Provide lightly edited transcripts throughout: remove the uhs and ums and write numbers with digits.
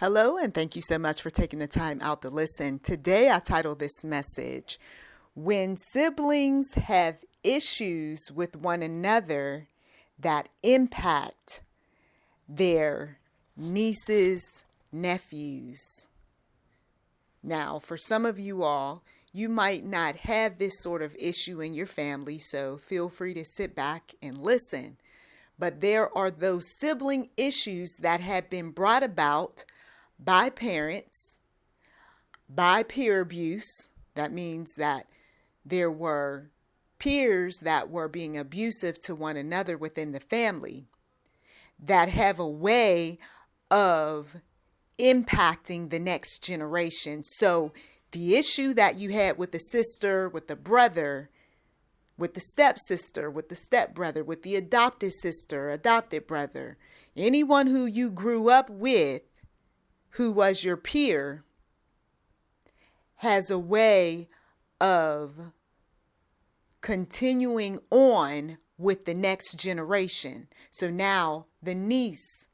Hello, and thank you so much for taking the time out to listen. Today, I titled this message, When Siblings Have Issues with One Another That Impact Their Nieces, Nephews. Now, for some of you all, you might not have this sort of issue in your family, so feel free to sit back and listen. But there are those sibling issues that have been brought about by parents, by peer abuse. That means that there were peers that were being abusive to one another within the family that have a way of impacting the next generation. So the issue that you had with the sister, with the brother, with the stepsister, with the stepbrother, with the adopted sister, adopted brother, anyone who you grew up with, who was your peer, has a way of continuing on with the next generation. So now the niece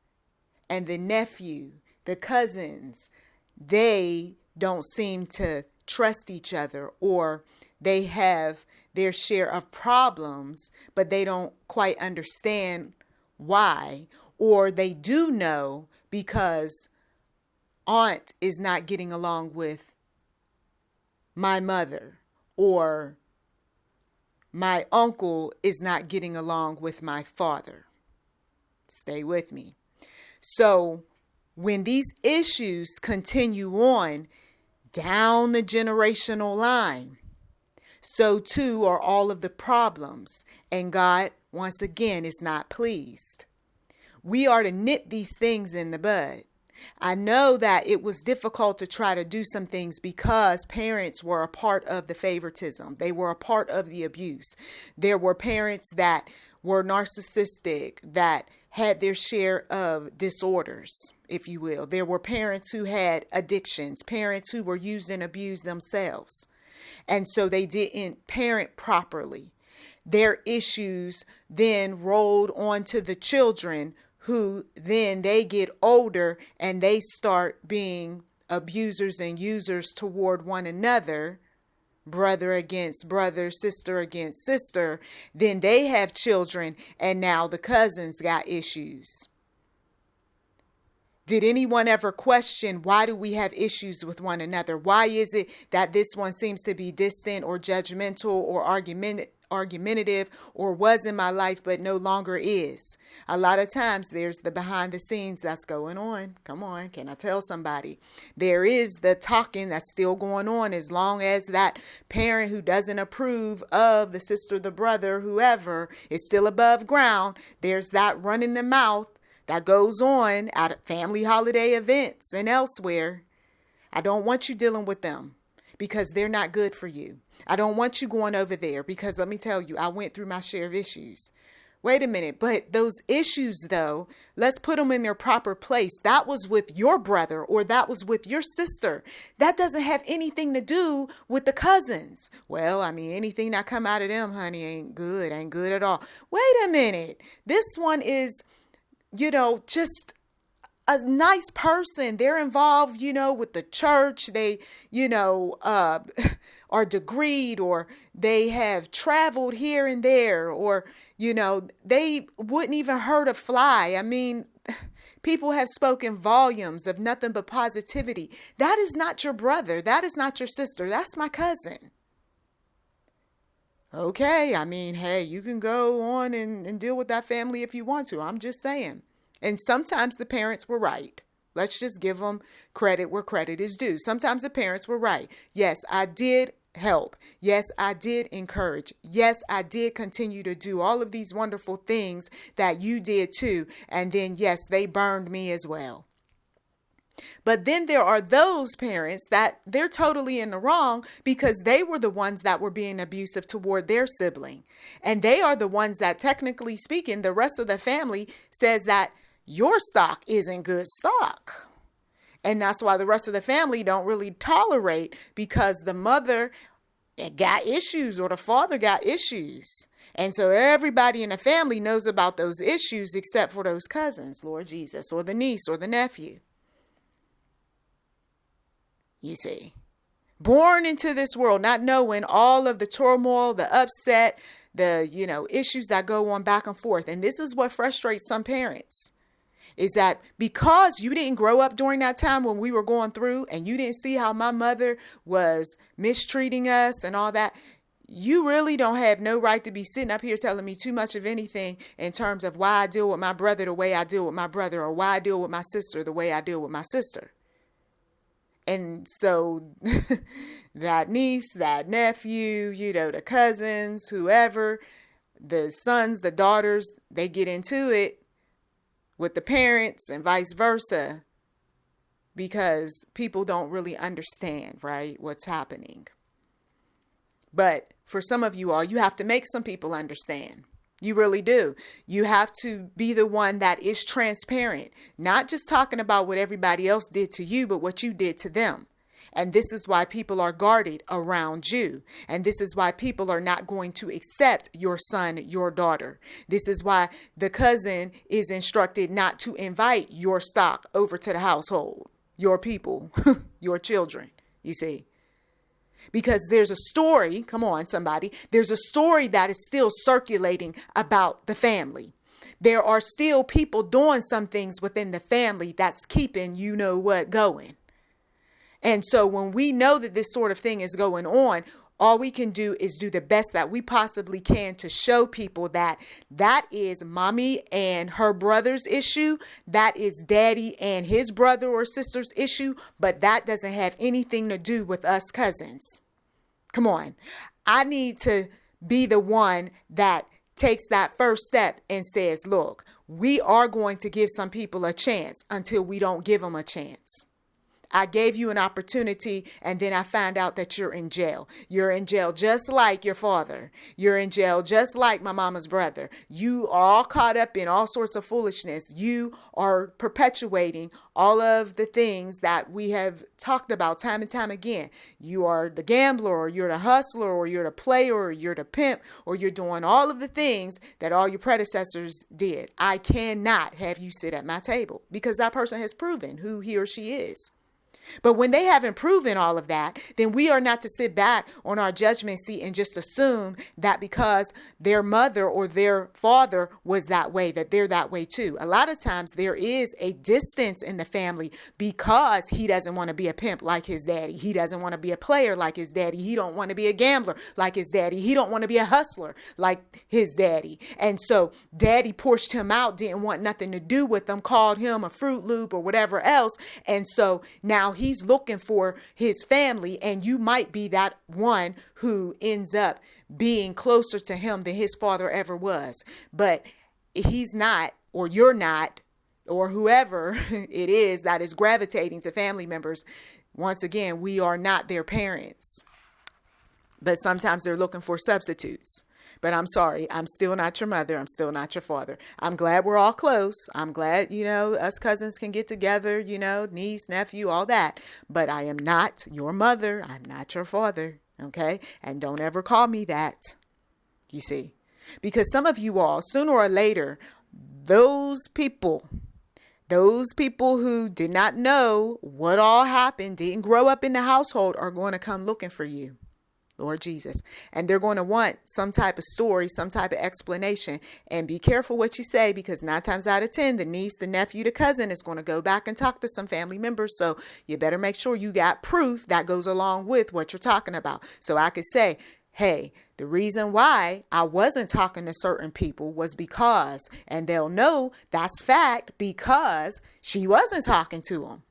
and the nephew, the cousins, they don't seem to trust each other, or they have their share of problems, but they don't quite understand why, or they do know because aunt is not getting along with my mother, or my uncle is not getting along with my father. Stay with me. So when these issues continue on down the generational line, so too are all of the problems, and God, once again, is not pleased. We are to nip these things in the bud. I know that it was difficult to try to do some things because parents were a part of the favoritism. They were a part of the abuse. There were parents that were narcissistic, that had their share of disorders, if you will. There were parents who had addictions, parents who were used and abused themselves. And so they didn't parent properly. Their issues then rolled onto the children, who then they get older and they start being abusers and users toward one another, brother against brother, sister against sister. Then they have children, and now the cousins got issues. Did anyone ever question, why do we have issues with one another? Why is it that this one seems to be distant or judgmental or argumentative, or was in my life but no longer is? A lot of times there's the behind the scenes that's going on. Come on, can I tell somebody? There is the talking that's still going on, as long as that parent who doesn't approve of the sister, the brother, whoever is still above ground. There's that running the mouth that goes on at family holiday events and elsewhere. I don't want you dealing with them because they're not good for you. I don't want you going over there because let me tell you, I went through my share of issues. Wait a minute, but those issues though, let's put them in their proper place. That was with your brother, or that was with your sister. That doesn't have anything to do with the cousins. Well, I mean, anything that come out of them, honey, ain't good at all. Wait a minute. This one is, just a nice person. They're involved, with the church. They, are degreed, or they have traveled here and there, or, they wouldn't even hurt a fly. I mean, people have spoken volumes of nothing but positivity. That is not your brother. That is not your sister. That's my cousin. Okay, I mean, hey, you can go on and deal with that family if you want to. I'm just saying. And sometimes the parents were right. Let's just give them credit where credit is due. Sometimes the parents were right. Yes, I did help. Yes, I did encourage. Yes, I did continue to do all of these wonderful things that you did too. And then, yes, they burned me as well. But then there are those parents that they're totally in the wrong because they were the ones that were being abusive toward their sibling. And they are the ones that, technically speaking, the rest of the family says that your stock isn't good stock. And that's why the rest of the family don't really tolerate, because the mother got issues or the father got issues. And so everybody in the family knows about those issues except for those cousins, Lord Jesus, or the niece or the nephew. you see. Born into this world, not knowing all of the turmoil, the upset, the, issues that go on back and forth. And this is what frustrates some parents, is that because you didn't grow up during that time when we were going through, and you didn't see how my mother was mistreating us and all that, you really don't have no right to be sitting up here telling me too much of anything in terms of why I deal with my brother the way I deal with my brother, or why I deal with my sister the way I deal with my sister. And so that niece, that nephew, the cousins, whoever, the sons, the daughters, they get into it with the parents and vice versa, because people don't really understand, right, what's happening. But for some of you all, you have to make some people understand. You really do. You have to be the one that is transparent, not just talking about what everybody else did to you, but what you did to them. And this is why people are guarded around you. And this is why people are not going to accept your son, your daughter. This is why the cousin is instructed not to invite your stock over to the household, your people, your children, you see. Because there's a story, come on, somebody, there's a story that is still circulating about the family. There are still people doing some things within the family that's keeping you know what going. And so when we know that this sort of thing is going on, all we can do is do the best that we possibly can to show people that that is mommy and her brother's issue. That is daddy and his brother or sister's issue. But that doesn't have anything to do with us cousins. Come on. I need to be the one that takes that first step and says, look, we are going to give some people a chance until we don't give them a chance. I gave you an opportunity, and then I found out that you're in jail. You're in jail just like your father. You're in jail just like my mama's brother. You are all caught up in all sorts of foolishness. You are perpetuating all of the things that we have talked about time and time again. You are the gambler, or you're the hustler, or you're the player, or you're the pimp, or you're doing all of the things that all your predecessors did. I cannot have you sit at my table, because that person has proven who he or she is. But when they haven't proven all of that, then we are not to sit back on our judgment seat and just assume that because their mother or their father was that way, that they're that way too. A lot of times there is a distance in the family because he doesn't want to be a pimp like his daddy. He doesn't want to be a player like his daddy. He don't want to be a gambler like his daddy. He don't want to be a hustler like his daddy. And so daddy pushed him out, didn't want nothing to do with him, called him a Fruit Loop or whatever else. And so now he's looking for his family, and you might be that one who ends up being closer to him than his father ever was. But he's not, or you're not, or whoever it is that is gravitating to family members. Once again, we are not their parents, but sometimes they're looking for substitutes. But I'm sorry, I'm still not your mother. I'm still not your father. I'm glad we're all close. I'm glad, us cousins can get together, niece, nephew, all that. But I am not your mother. I'm not your father. Okay? And don't ever call me that. You see? Because some of you all, sooner or later, those people who did not know what all happened, didn't grow up in the household, are going to come looking for you. Lord Jesus. And they're going to want some type of story, some type of explanation. And be careful what you say, because 9 times out of 10, the niece, the nephew, the cousin is going to go back and talk to some family members. So you better make sure you got proof that goes along with what you're talking about. So I could say, hey, the reason why I wasn't talking to certain people was because, and they'll know that's fact, because she wasn't talking to them.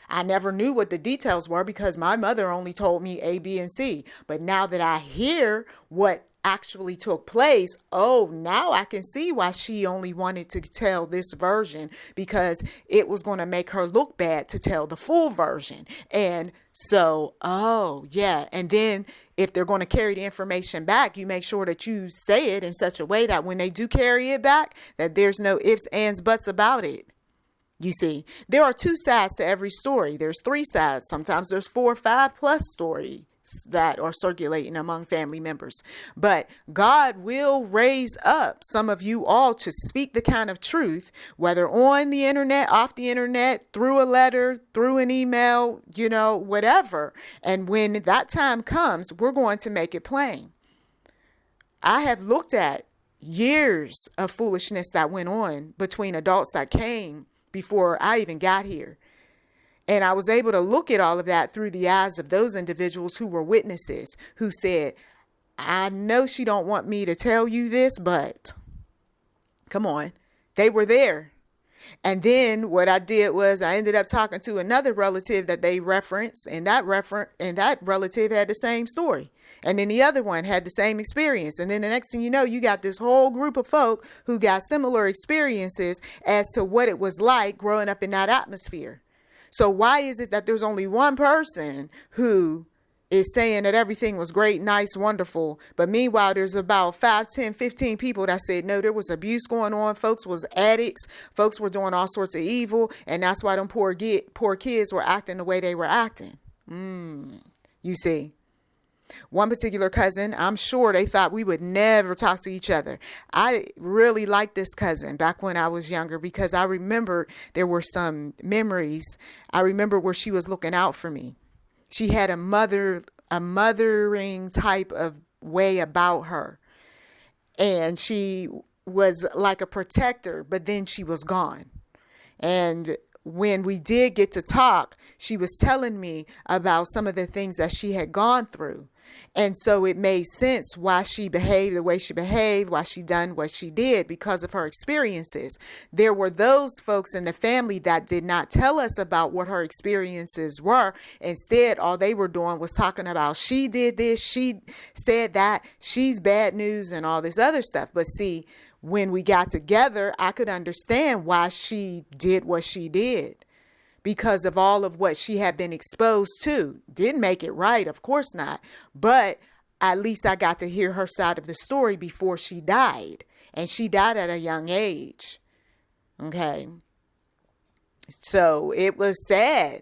I never knew what the details were because my mother only told me A, B, and C. But now that I hear what actually took place, now I can see why she only wanted to tell this version, because it was going to make her look bad to tell the full version. And so, yeah. And then if they're going to carry the information back, you make sure that you say it in such a way that when they do carry it back, that there's no ifs, ands, buts about it. You see, there are 2 sides to every story. There's 3 sides. Sometimes there's 4 or 5 plus story that are circulating among family members. But God will raise up some of you all to speak the kind of truth, whether on the internet, off the internet, through a letter, through an email, whatever. And when that time comes, we're going to make it plain. I have looked at years of foolishness that went on between adults that came before I even got here. And I was able to look at all of that through the eyes of those individuals who were witnesses, who said, I know she don't want me to tell you this, but come on, they were there. And then what I did was I ended up talking to another relative that they referenced, and that relative had the same story. And then the other one had the same experience. And then the next thing you know, you got this whole group of folk who got similar experiences as to what it was like growing up in that atmosphere. So why is it that there's only one person who is saying that everything was great, nice, wonderful, but meanwhile there's about 5, 10, 15 people that said, no, there was abuse going on. Folks was addicts. Folks were doing all sorts of evil. And that's why them poor kids were acting the way they were acting. You see. One particular cousin, I'm sure they thought we would never talk to each other. I really liked this cousin back when I was younger because I remember there were some memories. I remember where she was looking out for me. She had a mothering type of way about her. And she was like a protector, but then she was gone. And when we did get to talk, she was telling me about some of the things that she had gone through. And so it made sense why she behaved the way she behaved, why she done what she did because of her experiences. There were those folks in the family that did not tell us about what her experiences were. Instead, all they were doing was talking about she did this, she said that, she's bad news and all this other stuff. But see, when we got together, I could understand why she did what she did. Because of all of what she had been exposed to. Didn't make it right, of course not. But at least I got to hear her side of the story before she died. And she died at a young age. Okay. So it was sad.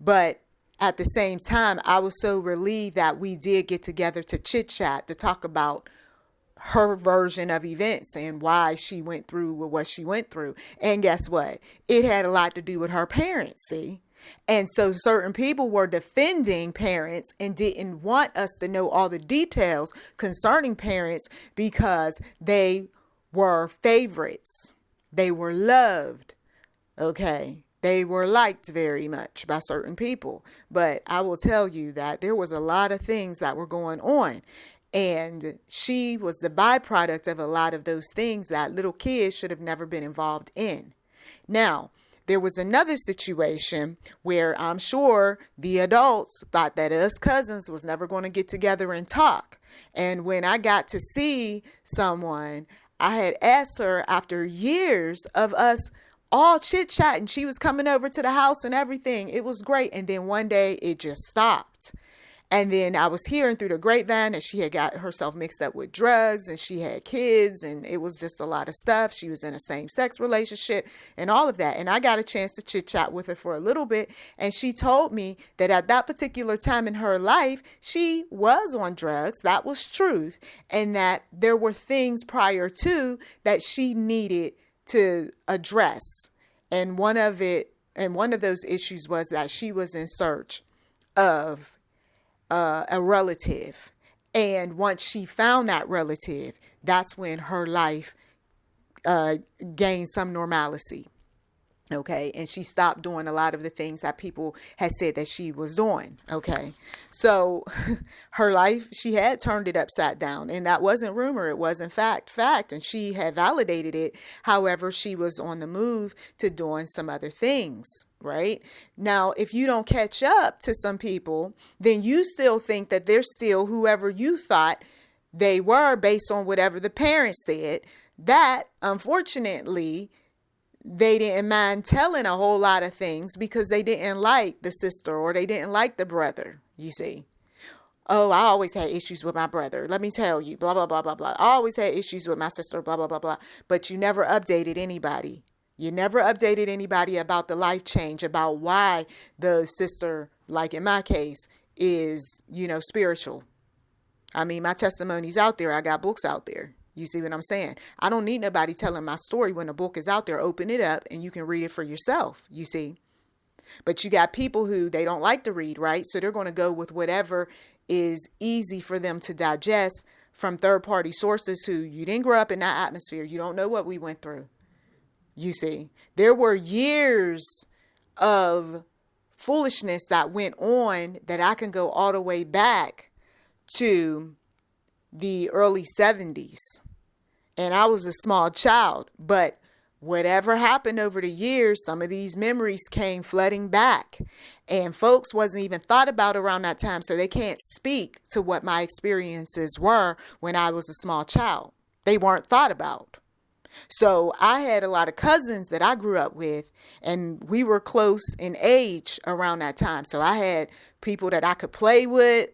But at the same time, I was so relieved that we did get together to chit chat, to talk about her version of events and why she went through what she went through. And guess what? It had a lot to do with her parents, see? And so certain people were defending parents and didn't want us to know all the details concerning parents because they were favorites. They were loved. Okay. They were liked very much by certain people. But I will tell you that there was a lot of things that were going on. And she was the byproduct of a lot of those things that little kids should have never been involved in. Now, there was another situation where I'm sure the adults thought that us cousins was never going to get together and talk. And when I got to see someone, I had asked her after years of us all chit-chatting. She was coming over to the house and everything. It was great. And then one day it just stopped. And then I was hearing through the grapevine that she had got herself mixed up with drugs and she had kids and it was just a lot of stuff. She was in a same-sex relationship and all of that. And I got a chance to chit chat with her for a little bit. And she told me that at that particular time in her life, she was on drugs. That was truth. And that there were things prior to that she needed to address. And one of those issues was that she was in search of a relative. And once she found that relative, that's when her life gained some normalcy. Okay. And she stopped doing a lot of the things that people had said that she was doing. Okay. So her life, she had turned it upside down, and that wasn't rumor. It was in fact. And she had validated it. However, she was on the move to doing some other things. Right now, if you don't catch up to some people, then you still think that they're still whoever you thought they were based on whatever the parents said. That, unfortunately, they didn't mind telling a whole lot of things because they didn't like the sister or they didn't like the brother, you see. Oh, I always had issues with my brother. Let me tell you, blah, blah, blah, blah, blah. I always had issues with my sister, blah, blah, blah, blah. But you never updated anybody. You never updated anybody about the life change, about why the sister, like in my case, is, spiritual. I mean, my testimony's out there. I got books out there. You see what I'm saying? I don't need nobody telling my story. When a book is out there, open it up and you can read it for yourself, you see. But you got people who they don't like to read, right? So they're going to go with whatever is easy for them to digest from third-party sources who you didn't grow up in that atmosphere. You don't know what we went through. You see, there were years of foolishness that went on that I can go all the way back to the early 70s. And I was a small child, but whatever happened over the years, some of these memories came flooding back, and folks wasn't even thought about around that time. So they can't speak to what my experiences were when I was a small child. They weren't thought about. So I had a lot of cousins that I grew up with, and we were close in age around that time. So I had people that I could play with.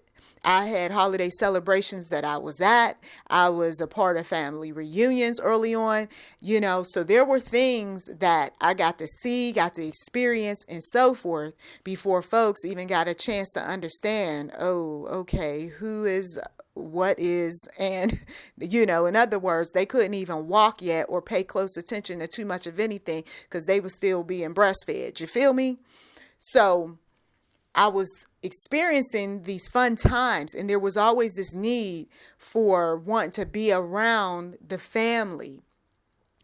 I had holiday celebrations that I was at. I was a part of family reunions early on, so there were things that I got to see, got to experience, and so forth before folks even got a chance to understand, oh, okay, who is, what is, and, in other words, they couldn't even walk yet or pay close attention to too much of anything because they were still being breastfed. You feel me? So I was experiencing these fun times, and there was always this need for wanting to be around the family.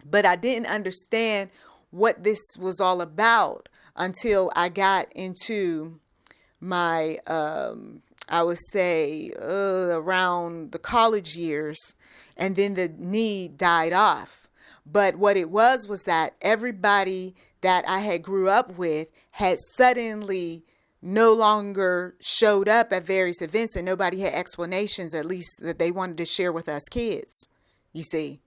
But I didn't understand what this was all about until I got into my, I would say, around the college years, and then the need died off. But what it was that everybody that I had grew up with had suddenly no longer showed up at various events, and nobody had explanations, at least that they wanted to share with us kids, you see.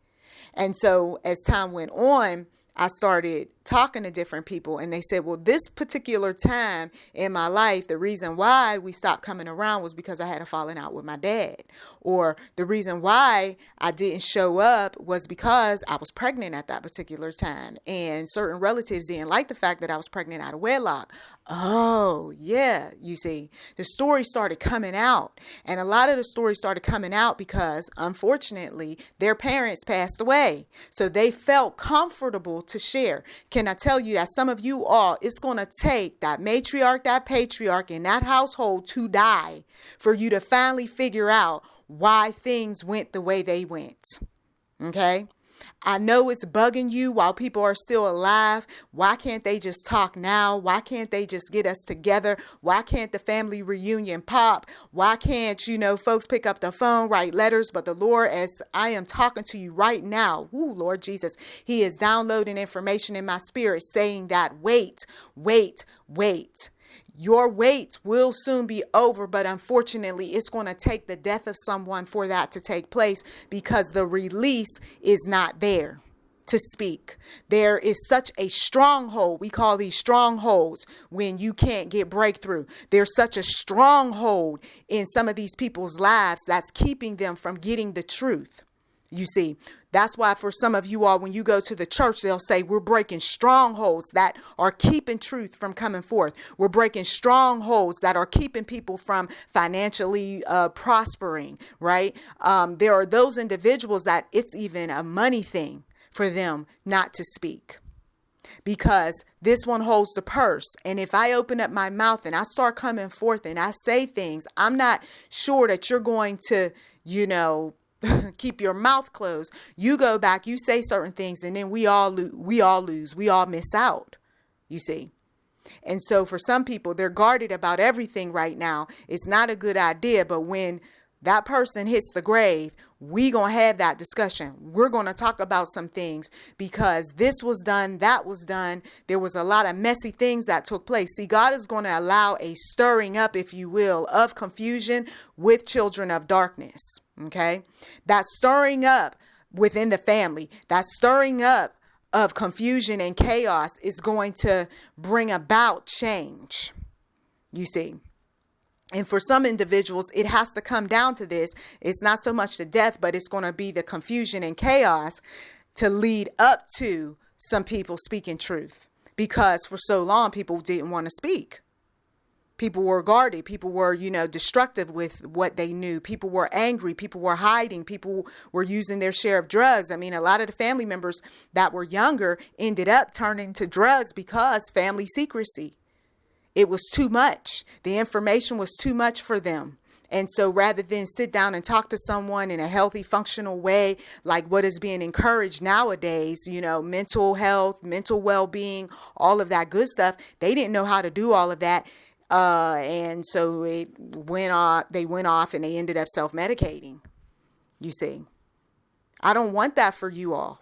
And so as time went on, I started talking to different people, and they said, well, this particular time in my life, the reason why we stopped coming around was because I had a falling out with my dad. Or the reason why I didn't show up was because I was pregnant at that particular time, and certain relatives didn't like the fact that I was pregnant out of wedlock. Oh, yeah, you see, the story started coming out, and a lot of the stories started coming out because, unfortunately, their parents passed away. So they felt comfortable to share. Can I tell you that some of you all, it's going to take that matriarch, that patriarch in that household to die for you to finally figure out why things went the way they went. Okay? I know it's bugging you while people are still alive. Why can't they just talk now? Why can't they just get us together? Why can't the family reunion pop? Why can't, folks pick up the phone, write letters? But the Lord, as I am talking to you right now, Lord Jesus, He is downloading information in my spirit saying that wait. Your wait will soon be over, but unfortunately, it's going to take the death of someone for that to take place because the release is not there to speak. There is such a stronghold. We call these strongholds when you can't get breakthrough. There's such a stronghold in some of these people's lives that's keeping them from getting the truth. You see, that's why for some of you all, when you go to the church, they'll say, we're breaking strongholds that are keeping truth from coming forth. We're breaking strongholds that are keeping people from financially prospering, right? There are those individuals that it's even a money thing for them not to speak, because this one holds the purse. And if I open up my mouth and I start coming forth and I say things, I'm not sure that you're going to, keep your mouth closed. You go back, you say certain things, and then we all lose, we all miss out, you see. And so for some people, they're guarded about everything right now. It's not a good idea, but when that person hits the grave, we gonna have that discussion. We're gonna talk about some things because this was done, that was done. There was a lot of messy things that took place. See, God is going to allow a stirring up, if you will, of confusion with children of darkness. Okay, that stirring up within the family, that stirring up of confusion and chaos is going to bring about change. You see. And for some individuals, it has to come down to this. It's not so much the death, but it's going to be the confusion and chaos to lead up to some people speaking truth. Because for so long, people didn't want to speak. People were guarded. People were, destructive with what they knew. People were angry. People were hiding. People were using their share of drugs. I mean, a lot of the family members that were younger ended up turning to drugs because family secrecy. It was too much. The information was too much for them. And so rather than sit down and talk to someone in a healthy, functional way, like what is being encouraged nowadays, mental health, mental well-being, all of that good stuff, they didn't know how to do all of that. And so they went off and they ended up self-medicating. You see, I don't want that for you all.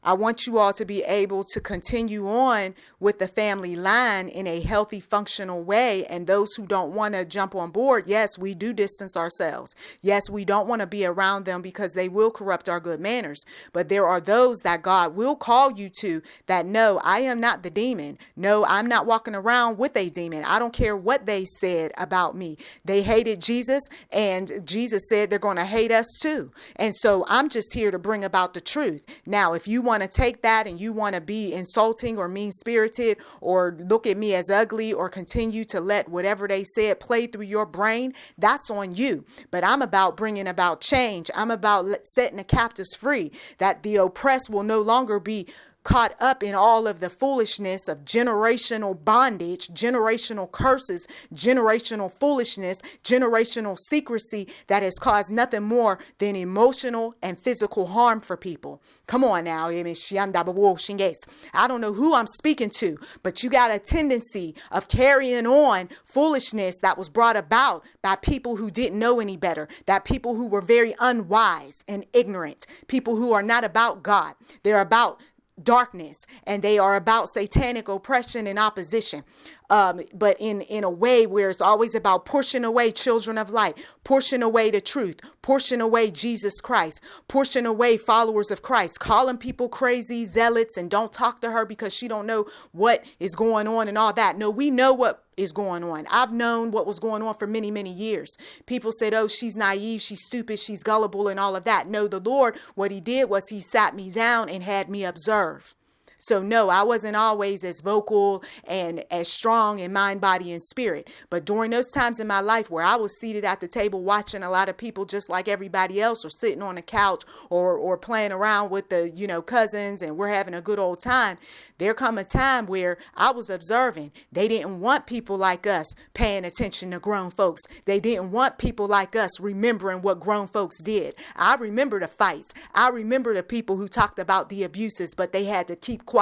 I want you all to be able to continue on with the family line in a healthy, functional way. And those who don't want to jump on board, yes, we do distance ourselves. Yes, we don't want to be around them because they will corrupt our good manners. But there are those that God will call you to that, no, I am not the demon. No, I'm not walking around with a demon. I don't care what they said about me. They hated Jesus, and Jesus said they're going to hate us too. And so I'm just here to bring about the truth. Now, if you want to take that and you want to be insulting or mean-spirited or look at me as ugly or continue to let whatever they said play through your brain, that's on you. But I'm about bringing about change. I'm about setting the captives free, that the oppressed will no longer be caught up in all of the foolishness of generational bondage, generational curses, generational foolishness, generational secrecy that has caused nothing more than emotional and physical harm for people. Come on now. I don't know who I'm speaking to, but you got a tendency of carrying on foolishness that was brought about by people who didn't know any better, that people who were very unwise and ignorant, people who are not about God. They're about darkness, and they are about satanic oppression and opposition, but in a way where it's always about pushing away children of light, pushing away the truth, pushing away Jesus Christ, pushing away followers of Christ, calling people crazy zealots and don't talk to her because she don't know what is going on and all that. No, we know what is going on. I've known what was going on for many, many years. People said, oh, she's naive, she's stupid, she's gullible and all of that. No, the Lord, what he did was he sat me down and had me observe. So no, I wasn't always as vocal and as strong in mind, body, and spirit. But during those times in my life where I was seated at the table watching a lot of people just like everybody else, or sitting on the couch or playing around with the, cousins, and we're having a good old time, there come a time where I was observing. They didn't want people like us paying attention to grown folks. They didn't want people like us remembering what grown folks did. I remember the fights. I remember the people who talked about the abuses, but they had to keep quiet.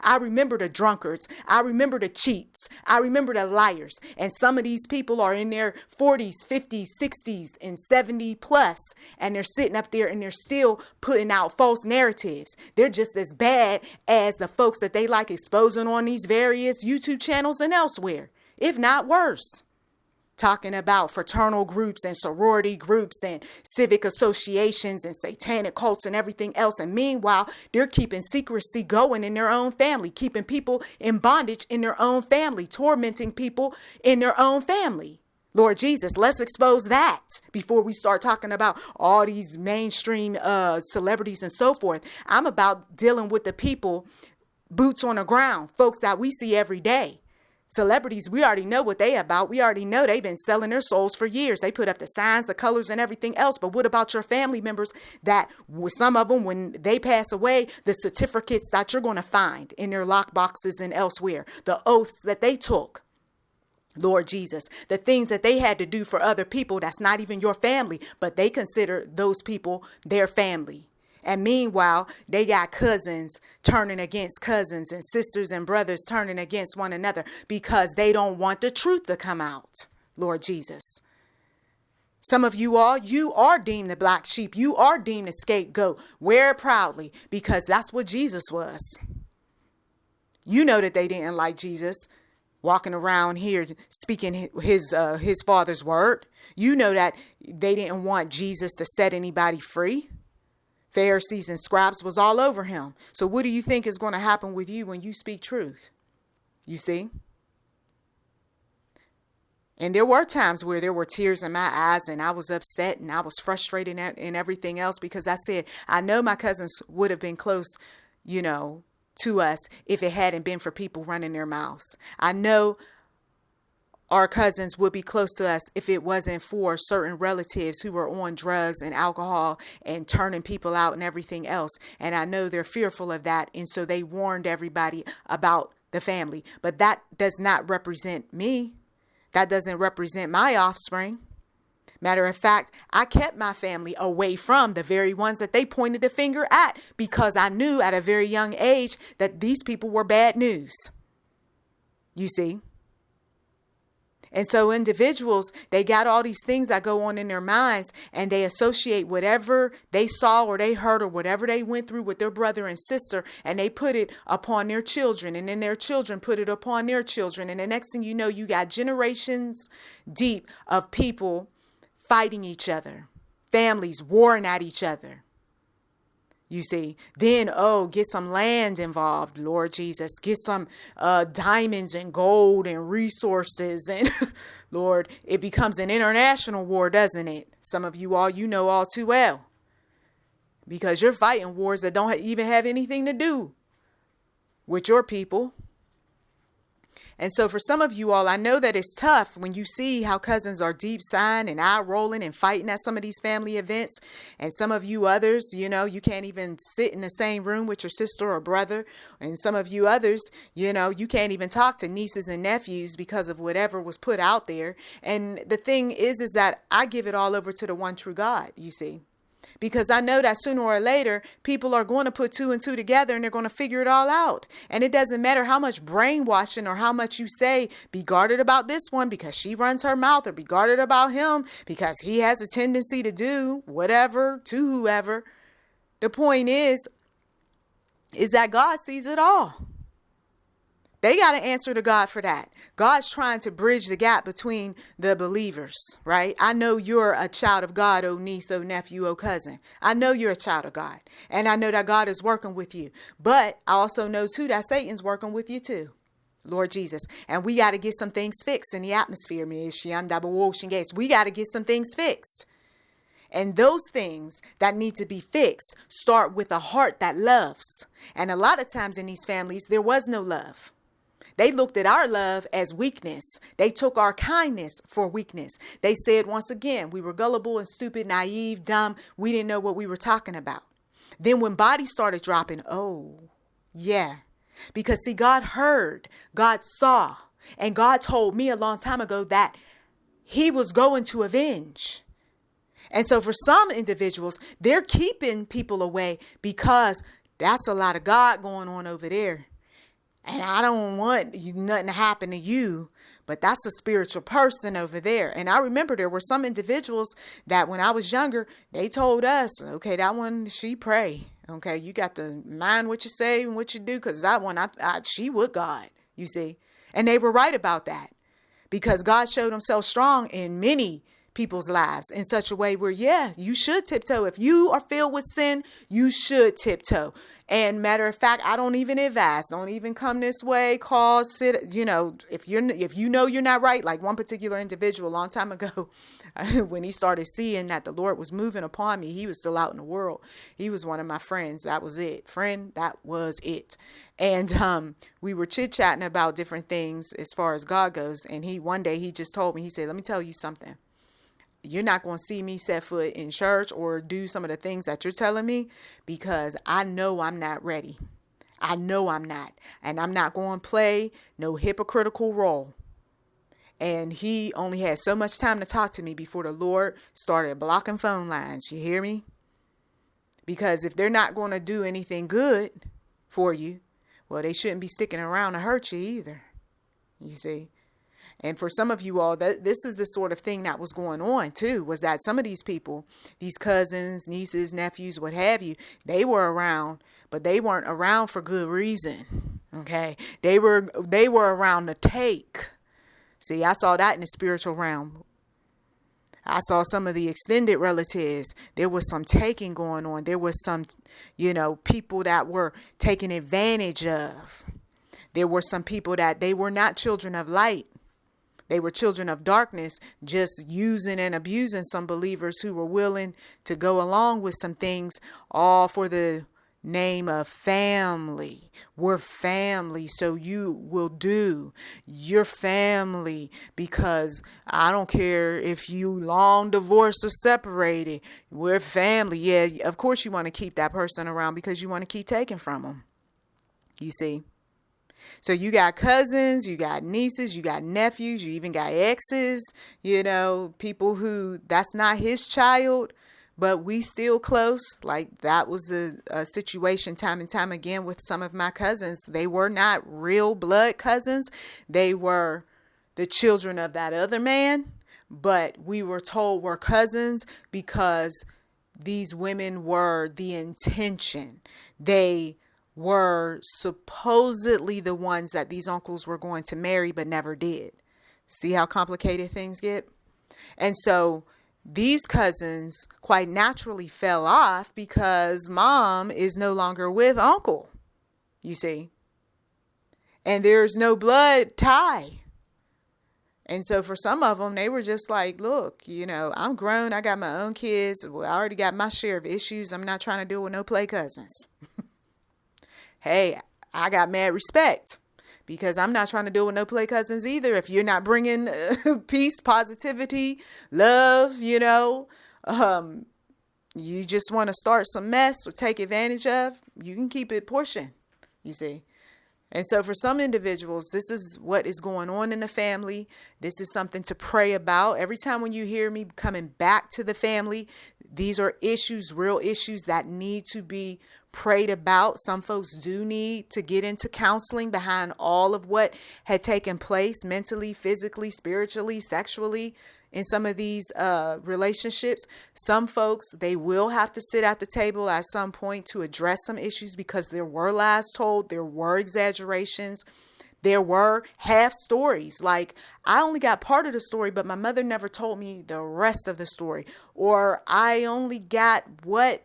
I remember the drunkards. I remember the cheats. I remember the liars. And some of these people are in their 40s, 50s, 60s, and 70 plus, and they're sitting up there and they're still putting out false narratives. They're just as bad as the folks that they like exposing on these various YouTube channels and elsewhere, if not worse. Talking about fraternal groups and sorority groups and civic associations and satanic cults and everything else. And meanwhile, they're keeping secrecy going in their own family, keeping people in bondage in their own family, tormenting people in their own family. Lord Jesus, let's expose that before we start talking about all these mainstream celebrities and so forth. I'm about dealing with the people, boots on the ground, folks that we see every day. Celebrities, we already know what they about. We already know they've been selling their souls for years. They put up the signs, the colors, and everything else. But what about your family members that, with some of them, when they pass away, the certificates that you're going to find in their lock boxes and elsewhere, the oaths that they took, Lord Jesus, the things that they had to do for other people that's not even your family, but they consider those people their family. And meanwhile, they got cousins turning against cousins and sisters and brothers turning against one another because they don't want the truth to come out, Lord Jesus. Some of you are deemed the black sheep. You are deemed the scapegoat. Wear it proudly because that's what Jesus was. You know that they didn't like Jesus walking around here speaking his Father's word. You know that they didn't want Jesus to set anybody free. Pharisees and scribes was all over him. So what do you think is going to happen with you when you speak truth? You see? And there were times where there were tears in my eyes and I was upset and I was frustrated and everything else because I said, I know my cousins would have been close, to us if it hadn't been for people running their mouths. I know our cousins would be close to us if it wasn't for certain relatives who were on drugs and alcohol and turning people out and everything else. And I know they're fearful of that. And so they warned everybody about the family. But that does not represent me. That doesn't represent my offspring. Matter of fact, I kept my family away from the very ones that they pointed the finger at, because I knew at a very young age that these people were bad news. You see? And so individuals, they got all these things that go on in their minds, and they associate whatever they saw or they heard or whatever they went through with their brother and sister, and they put it upon their children, and then their children put it upon their children. And the next thing you know, you got generations deep of people fighting each other, families warring at each other. You see, then, get some land involved, Lord Jesus. Get some diamonds and gold and resources. And Lord, it becomes an international war, doesn't it? Some of you all, you know all too well. Because you're fighting wars that don't even have anything to do with your people. And so for some of you all, I know that it's tough when you see how cousins are deep sighing and eye rolling and fighting at some of these family events. And some of you others, you can't even sit in the same room with your sister or brother. And some of you others, you can't even talk to nieces and nephews because of whatever was put out there. And the thing is that I give it all over to the one true God, you see. Because I know that sooner or later, people are going to put two and two together and they're going to figure it all out. And it doesn't matter how much brainwashing or how much you say, be guarded about this one because she runs her mouth, or be guarded about him because he has a tendency to do whatever to whoever. The point is that God sees it all. They got to answer to God for that. God's trying to bridge the gap between the believers, right? I know you're a child of God, oh niece, oh nephew, oh cousin. I know you're a child of God. And I know that God is working with you. But I also know too that Satan's working with you too. Lord Jesus. And we got to get some things fixed in the atmosphere. We got to get some things fixed. And those things that need to be fixed start with a heart that loves. And a lot of times in these families, there was no love. They looked at our love as weakness. They took our kindness for weakness. They said, once again, we were gullible and stupid, naive, dumb. We didn't know what we were talking about. Then when bodies started dropping, because see, God heard, God saw, and God told me a long time ago that he was going to avenge. And so for some individuals, they're keeping people away because that's a lot of God going on over there. And I don't want nothing to happen to you, but that's a spiritual person over there. And I remember there were some individuals that when I was younger, they told us, okay, that one, she pray. Okay, you got to mind what you say and what you do, because that one, she with God, you see. And they were right about that, because God showed himself strong in many people's lives in such a way where, you should tiptoe. If you are filled with sin, you should tiptoe. And matter of fact, I don't even advise, don't even come this way, call, sit, if you know you're not right. Like one particular individual a long time ago, when he started seeing that the Lord was moving upon me, he was still out in the world. He was one of my friends. That was it. That was it. And we were chit-chatting about different things as far as God goes. And one day he just told me, he said, let me tell you something. You're not going to see me set foot in church or do some of the things that you're telling me, because I know I'm not ready. I know I'm not. And I'm not going to play no hypocritical role. And he only had so much time to talk to me before the Lord started blocking phone lines. You hear me? Because if they're not going to do anything good for you, well, they shouldn't be sticking around to hurt you either. You see? And for some of you all, this is the sort of thing that was going on too, was that some of these people, these cousins, nieces, nephews, what have you, they were around, but they weren't around for good reason. Okay. They were around to take. See, I saw that in the spiritual realm. I saw some of the extended relatives. There was some taking going on. There was some, people that were taken advantage of. There were some people that they were not children of light. They were children of darkness, just using and abusing some believers who were willing to go along with some things, all for the name of family. We're family, so you will do. You're family because I don't care if you long divorced or separated. We're family. Yeah, of course you want to keep that person around because you want to keep taking from them. You see? So you got cousins, you got nieces, you got nephews, you even got exes, people who that's not his child, but we still close. Like that was a situation time and time again with some of my cousins. They were not real blood cousins. They were the children of that other man, but we were told we're cousins because these women were the intention. They were supposedly the ones that these uncles were going to marry, but never did. See how complicated things get? And so these cousins quite naturally fell off because mom is no longer with uncle, you see, and there's no blood tie. And so for some of them, they were just like, look, I'm grown. I got my own kids. Well, I already got my share of issues. I'm not trying to deal with no play cousins. Hey, I got mad respect because I'm not trying to deal with no play cousins either. If you're not bringing peace, positivity, love, you just want to start some mess or take advantage of, you can keep it pushing, you see. And so for some individuals, this is what is going on in the family. This is something to pray about. Every time when you hear me coming back to the family, these are issues, real issues that need to be prayed about. Some folks do need to get into counseling behind all of what had taken place mentally, physically, spiritually, sexually in some of these relationships. Some folks, they will have to sit at the table at some point to address some issues because there were lies told, there were exaggerations, there were half stories. Like, I only got part of the story, but my mother never told me the rest of the story. Or I only got what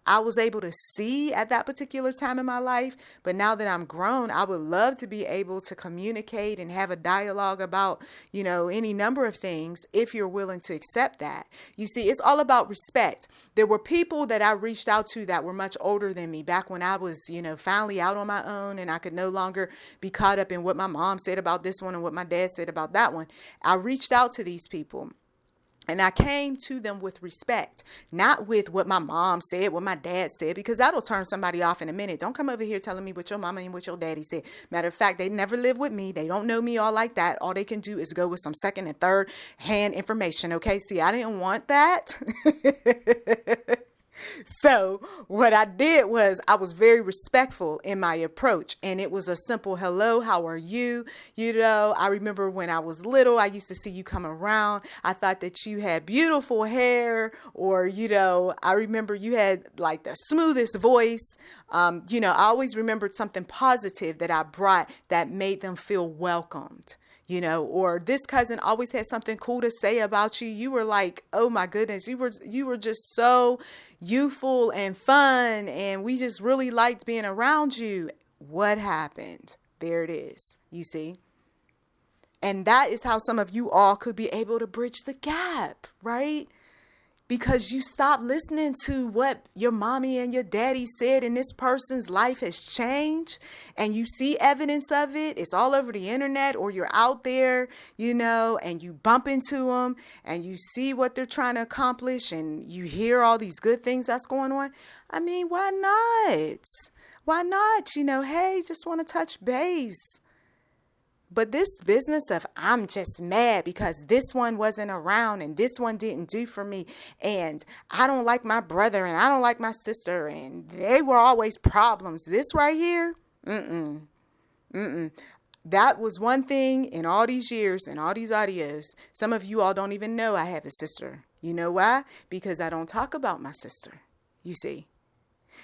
I was able to see at that particular time in my life. But now that I'm grown, I would love to be able to communicate and have a dialogue about, any number of things if you're willing to accept that. You see, it's all about respect. There were people that I reached out to that were much older than me back when I was, finally out on my own and I could no longer be caught up in what my mom said about this one and what my dad said about that one. I reached out to these people. And I came to them with respect, not with what my mom said, what my dad said, because that'll turn somebody off in a minute. Don't come over here telling me what your mama and what your daddy said. Matter of fact, they never live with me. They don't know me all like that. All they can do is go with some second and third hand information. Okay. See, I didn't want that. So what I did was I was very respectful in my approach, and it was a simple hello, how are you? I remember when I was little, I used to see you come around. I thought that you had beautiful hair, or, I remember you had like the smoothest voice. I always remembered something positive that I brought that made them feel welcomed. Or this cousin always had something cool to say about you. You were like, oh my goodness, you were just so youthful and fun, and we just really liked being around you. What happened? There it is, you see. And that is how some of you all could be able to bridge the gap, right? Because you stop listening to what your mommy and your daddy said, and this person's life has changed, and you see evidence of it. It's all over the internet, or you're out there, and you bump into them and you see what they're trying to accomplish, and you hear all these good things that's going on. I mean, why not? Why not? Hey, just want to touch base. But this business of I'm just mad because this one wasn't around and this one didn't do for me, and I don't like my brother and I don't like my sister and they were always problems. This right here, that was one thing in all these years and all these audios. Some of you all don't even know I have a sister. You know why? Because I don't talk about my sister. You see,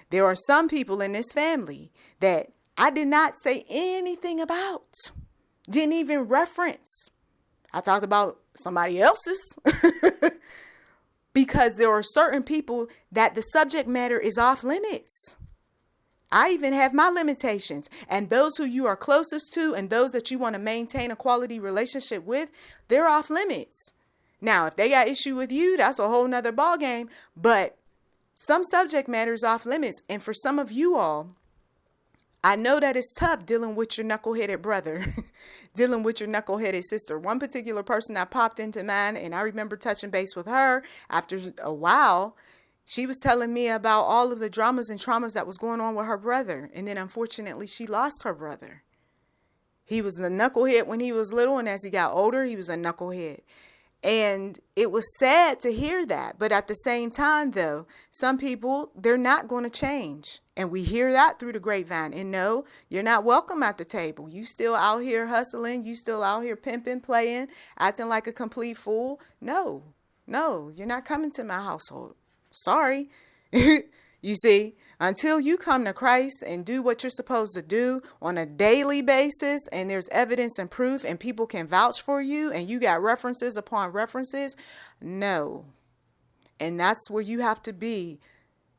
there are some people in this family that I did not say anything about. Didn't even reference. I talked about somebody else's because there are certain people that the subject matter is off limits. I even have my limitations, and those who you are closest to and those that you want to maintain a quality relationship with, they're off limits. Now, if they got issue with you, that's a whole nother ball game. But some subject matter is off limits. And for some of you all, I know that it's tough dealing with your knuckleheaded brother, dealing with your knuckleheaded sister. One particular person that popped into mind, and I remember touching base with her after a while. She was telling me about all of the dramas and traumas that was going on with her brother. And then unfortunately, she lost her brother. He was a knucklehead when he was little, and as he got older, he was a knucklehead. And it was sad to hear that. But at the same time, though, some people, they're not going to change. And we hear that through the grapevine. And no, you're not welcome at the table. You still out here hustling. You still out here pimping, playing, acting like a complete fool. No, you're not coming to my household. Sorry. You see, until you come to Christ and do what you're supposed to do on a daily basis, and there's evidence and proof and people can vouch for you and you got references upon references, no. And that's where you have to be,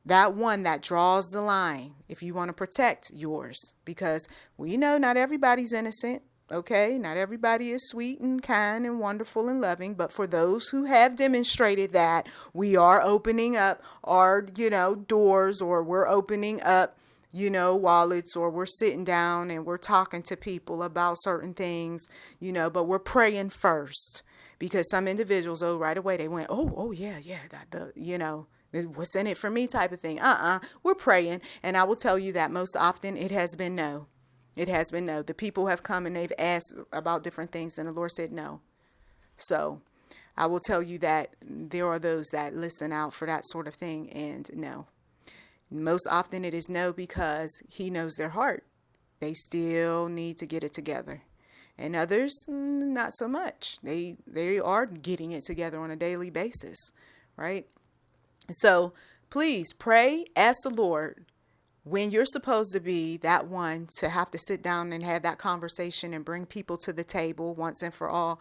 that one that draws the line if you want to protect yours, because we know not everybody's innocent. Okay, not everybody is sweet and kind and wonderful and loving, but for those who have demonstrated that, we are opening up our, doors, or we're opening up, wallets, or we're sitting down and we're talking to people about certain things, but we're praying first, because some individuals, right away, they went, yeah, what's in it for me type of thing. We're praying. And I will tell you that most often it has been no. It has been no. The people have come and they've asked about different things, and the Lord said no. So I will tell you that there are those that listen out for that sort of thing, and no. Most often it is no, because He knows their heart. They still need to get it together. And others, not so much. They are getting it together on a daily basis, right? So please pray, ask the Lord, when you're supposed to be that one to have to sit down and have that conversation and bring people to the table once and for all,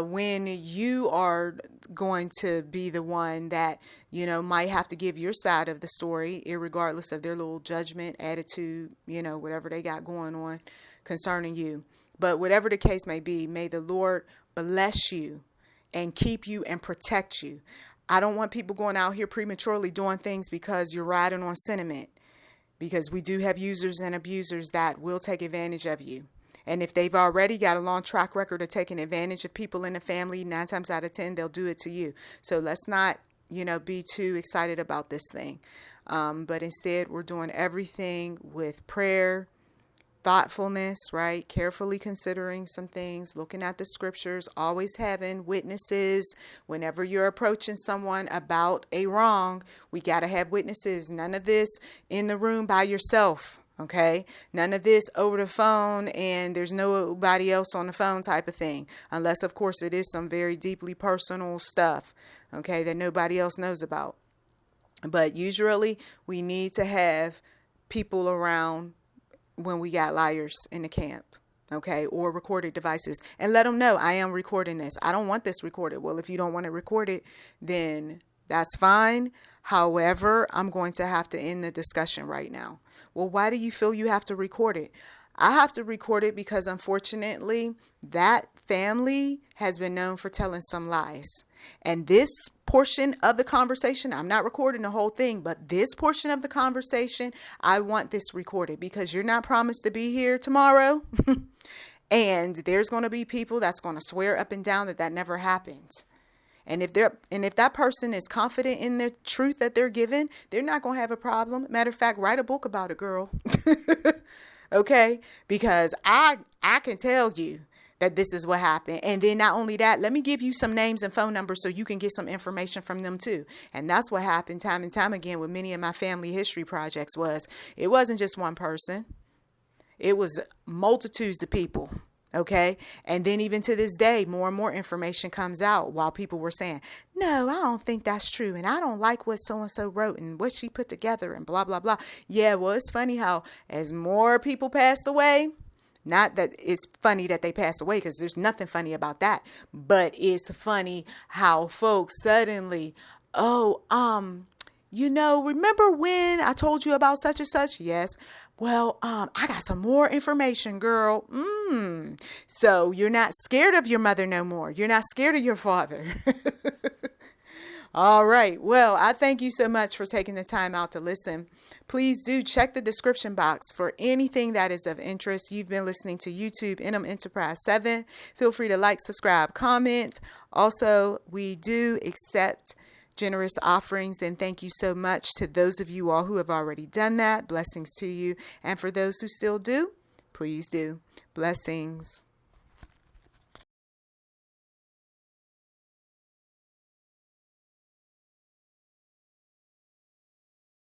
when you are going to be the one that, might have to give your side of the story, irregardless of their little judgment, attitude, whatever they got going on concerning you. But whatever the case may be, may the Lord bless you and keep you and protect you. I don't want people going out here prematurely doing things because you're riding on sentiment. Because we do have users and abusers that will take advantage of you. And if they've already got a long track record of taking advantage of people in the family, 9 times out of 10, they'll do it to you. So let's not, be too excited about this thing. But instead, we're doing everything with prayer, thoughtfulness, right? Carefully considering some things, looking at the scriptures, always having witnesses. Whenever you're approaching someone about a wrong, we got to have witnesses. None of this in the room by yourself. Okay. None of this over the phone and there's nobody else on the phone type of thing. Unless, of course, it is some very deeply personal stuff. Okay. That nobody else knows about. But usually we need to have people around when we got liars in the camp, okay, or recorded devices, and let them know, I am recording this. I don't want this recorded. Well, if you don't want to record it, then that's fine. However, I'm going to have to end the discussion right now. Well, why do you feel you have to record it? I have to record it because, unfortunately, that family has been known for telling some lies. And this portion of the conversation, I'm not recording the whole thing, but this portion of the conversation, I want this recorded because you're not promised to be here tomorrow. And there's going to be people that's going to swear up and down that never happened. And if that person is confident in the truth that they're given, they're not going to have a problem. Matter of fact, write a book about it, girl. Okay? Because I can tell you that this is what happened. And then not only that, let me give you some names and phone numbers so you can get some information from them too. And that's what happened time and time again with many of my family history projects. It wasn't just one person. It was multitudes of people. Okay. And then even to this day, more and more information comes out while people were saying, no, I don't think that's true. And I don't like what so-and-so wrote and what she put together and blah, blah, blah. Yeah. Well, it's funny how as more people passed away, not that it's funny that they passed away, because there's nothing funny about that. But it's funny how folks suddenly, remember when I told you about such and such? Yes. Well, I got some more information, girl. So you're not scared of your mother no more. You're not scared of your father. All right. Well, I thank you so much for taking the time out to listen. Please do check the description box for anything that is of interest. You've been listening to YouTube NM Enterprise 7. Feel free to like, subscribe, comment. Also, we do accept generous offerings, and thank you so much to those of you all who have already done that. Blessings to you. And for those who still do, please do. Blessings.